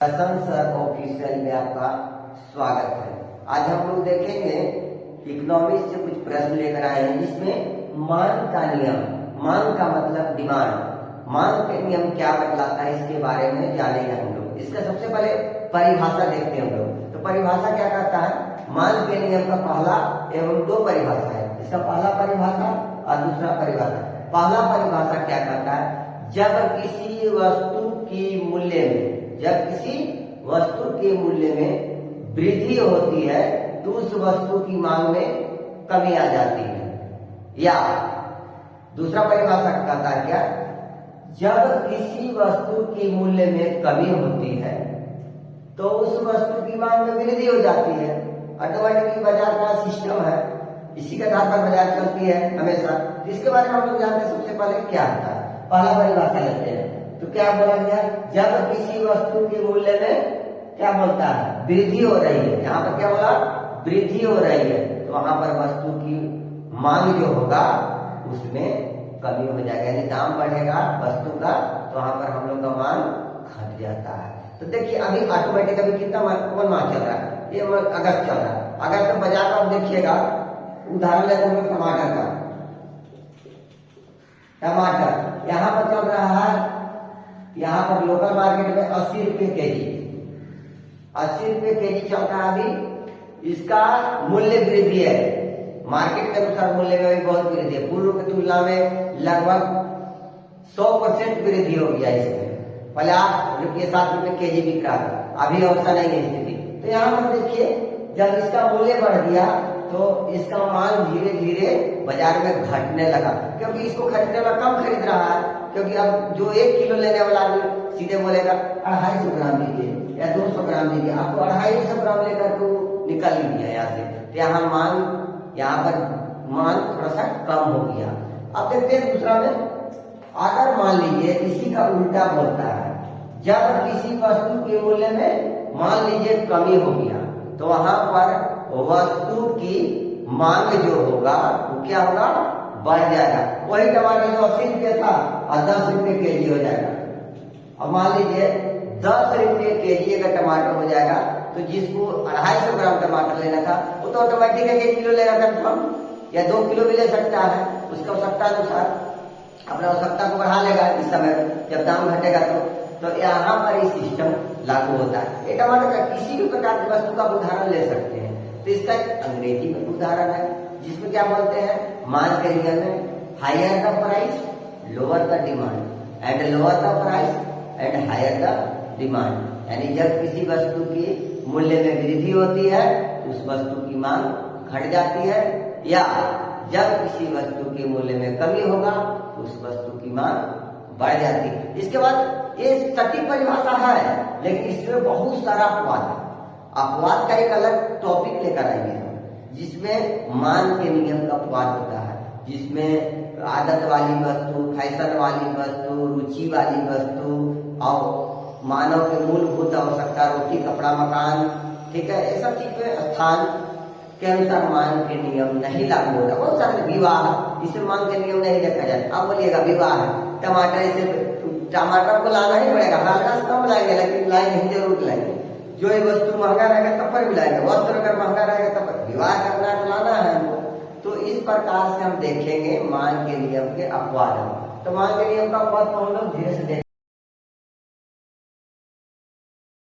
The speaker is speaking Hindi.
बसंत सर ऑफिशियल में आपका स्वागत है। आज हम लोग देखेंगे इकोनॉमिक्स से कुछ प्रश्न लेकर आए हैं जिसमें मांग का नियम, मांग का मतलब डिमांड, मांग के नियम क्या बतलाता है इसके बारे में जानेंगे हम लोग। इसका सबसे पहले परिभाषा देखते हैं हम लोग। तो परिभाषा क्या कहता है, मांग के नियम का पहला एवं दो परिभाषा है। इसका पहला परिभाषा और दूसरा परिभाषा। पहला परिभाषा क्या कहता है, जब किसी वस्तु की मूल्य में, जब किसी वस्तु के मूल्य में वृद्धि होती है तो उस वस्तु की मांग में कमी आ जाती है। या दूसरा परिभाषा कहता है क्या, जब किसी वस्तु के मूल्य में कमी होती है तो उस वस्तु की मांग में वृद्धि हो जाती है। ऑटोमेटिक बाजार का सिस्टम है, इसी के आधार पर बाजार चलती है हमेशा। इसके बारे में हम लोग जानते हैं। सबसे पहले क्या आता है, पहला परिभाषा लेते हैं। तो क्या बोला गया, जब किसी वस्तु के मूल्य में क्या बोलता है, वृद्धि हो रही है। यहाँ पर क्या बोला, वृद्धि हो रही है, तो वहां पर वस्तु की मांग जो होगा उसमें कमी हो जाएगा, यानी दाम बढ़ेगा वस्तु का, तो वहां पर हम लोग का मांग घट जाता है। तो देखिए अभी ऑटोमेटिक अभी कितना कौन माह चल रहा है, ये अगस्त चल रहा है। अगस्त में बाजार का देखिएगा, उदाहरण लेते हैं टमाटर का। टमाटर यहाँ पर चल रहा है, यहाँ पर लोकल मार्केट में 80 रुपये के जी, 80 रुपये के जी चल रहा है अभी। इसका मूल्य वृद्धि है, मार्केट के अनुसार मूल्य में भी बहुत वृद्धि है। पूर्व की तुलना में लगभग 100% वृद्धि हो गया इसमें। पहले 8 रुपये 7 रुपये के जी बिक रहा था, अभी ऐसा नहीं है स्थिति। तो यहाँ पर देखिए, जब इसका मूल्य बढ़ गया तो इसका माल धीरे धीरे बाजार में घटने लगा, क्योंकि इसको खरीदने वाला कम खरीद रहा है। क्योंकि अब जो 1 किलो लेने वाला आदमी सीधे बोलेगा 250 ग्राम दीजिए या 200 ग्राम दीजिए, आपको 250 ग्राम लेकर तो निकल ही गया यहाँ से। तो यहाँ मांग, यहाँ पर मांग थोड़ा सा कम हो गया। अब देखते हैं दूसरा में, अगर मान लीजिए इसी का उल्टा बोलता है, जब किसी वस्तु के मूल्य में मान लीजिए कमी हो गया तो वहां पर वस्तु की मांग जो होगा वो क्या होगा, बढ़ जाएगा। वही टमाटर जो 80 रुपये था और 10 रुपये के जी हो जाएगा। अब मान लीजिए 10 रुपये के जी अगर टमाटर हो जाएगा तो जिसको 250 ग्राम टमाटर लेना था वो तो ऑटोमेटिक 1 किलो लेगा कम, या 2 किलो भी ले सकता है। उसका आवश्यकता अनुसार अपना आवश्यकता को बढ़ा लेगा इस समय जब दाम घटेगा तो यहाँ पर ये सिस्टम लागू होता है। ये टमाटर का किसी भी प्रकार की वस्तु का उदाहरण ले सकते हैं। तो इसका एक अंग्रेजी में उदाहरण है जिसमें क्या बोलते हैं, मांग के नियम में higher the price lower the demand and lower the price and higher the demand. यानी जब किसी वस्तु की मूल्य में वृद्धि होती है तो उस वस्तु की मांग घट जाती है, या जब किसी वस्तु के मूल्य में कमी होगा तो उस वस्तु की मांग बढ़ जाती है। इसके बाद ये सटीक परिभाषा है, लेकिन इसमें बहुत सारा अपवाद है। अपवाद का एक अलग टॉपिक लेकर आएंगे हम, जिसमें मांग के नियम का अपवाद होता है, जिसमें आदत वाली वस्तु, फैशन वाली वस्तु, रुचि वाली वस्तु और मानव के मूलभूत आवश्यकता, रोटी कपड़ा मकान, ठीक है, ये सब चीज में स्थान के अनुसार मांग के नियम नहीं लागू होता। बहुत सारे विवाह, इसमें मांग के नियम नहीं देखा जाए। अब बोलिएगा विवाह टमाटर, इसे टमाटर को लाना ही पड़ेगा, हल्का से कम लाएंगे लेकिन लाएंगे जरूर लाएंगे। जो ये वस्तु महंगा रहेगा तब पर भी लाएंगे, वस्त्र अगर महंगा रहेगा तब पर। विवाह करना है तो लाना है हमको। तो इस प्रकार से हम देखेंगे मांग के नियम के अपवाद। तो मांग के नियम का अपवाद को हम लोग धीरे से देखेंगे।